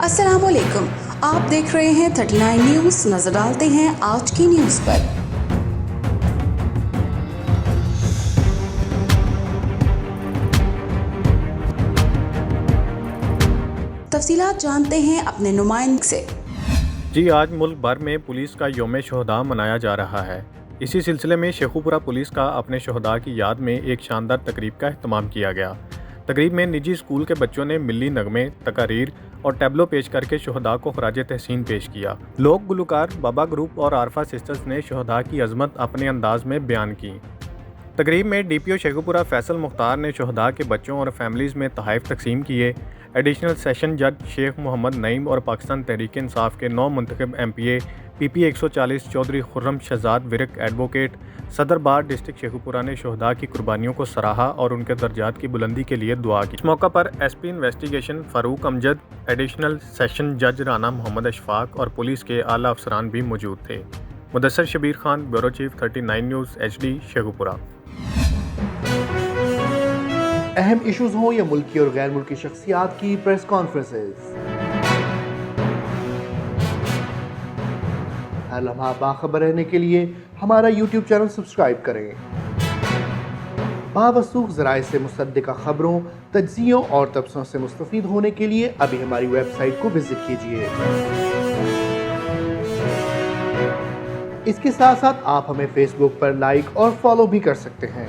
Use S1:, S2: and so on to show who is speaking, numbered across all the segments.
S1: अस्सलाम वालेकुम, आप देख रहे हैं 39 न्यूज़। नजर डालते हैं आज की न्यूज़ पर। तफसीलात जानते हैं अपने नुमाइंदे से।
S2: जी, आज मुल्क भर में पुलिस का यौम शोहदा मनाया जा रहा है। इसी सिलसिले में शेखुपुरा पुलिस का अपने शोहदा की याद में एक शानदार तकरीब का अहतमाम किया गया। तकरीब में निजी स्कूल के बच्चों ने मिली नगमे, तकारीर और टैबलो पेश करके शोहदा को खराज तहसीन पेश किया। लोक गुलकार बाबा ग्रुप और आरफा सिस्टर्स ने शोहदा की अजमत अपने अंदाज में बयान की। तकरीब में DPO शेखुपुरा फैसल मुख्तार ने शोहदा के बच्चों और फैमिलीज़ में तोहफ़े तकसीम किए। एडिशनल सेशन जज शेख मोहम्मद नईम और पाकिस्तान तहरीक इंसाफ के 9 मुंतखब MPA PP 140 Chaudhry Khurram Shahzad Virk advocate सदर बार डिस्ट्रिक्ट शेखुपुरा ने शोहदा की कुर्बानियों को सराहा और उनके दर्जात की बुलंदी के लिए दुआ की। इस मौका पर SP investigation Farooq Amjad, additional session जज राना मोहम्मद अशफाक और पुलिस के आला अफसरान भी मौजूद थे। Mudassar Shabbir Khan, bureau chief 39 news HD Sheikhupura.
S3: अहम इश्यूज हों या मुल्की और गैर मुल्की शख्सियात की प्रेस कॉन्फ्रेंसेस, हर लम्हा बाखबर रहने के लिए हमारा YouTube चैनल सब्सक्राइब करें। बावसूख ज़राए से मुसद्दिक़ा खबरों, तज्ज़ियों और तबसरों से मुस्तफ़ीद होने के लिए अभी हमारी वेबसाइट को विजिट कीजिए। इसके साथ साथ आप हमें फेसबुक पर लाइक और फॉलो भी कर सकते हैं।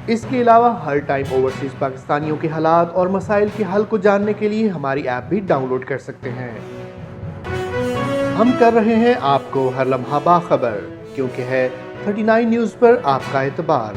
S3: इसके अलावा हर टाइम ओवरसीज पाकिस्तानियों के हालात और मसाइल के हल को जानने के लिए हमारी ऐप भी डाउनलोड कर सकते हैं। हम कर रहे हैं आपको हर लम्हा बाखबर, क्योंकि है 39 न्यूज़ पर आपका एतबार।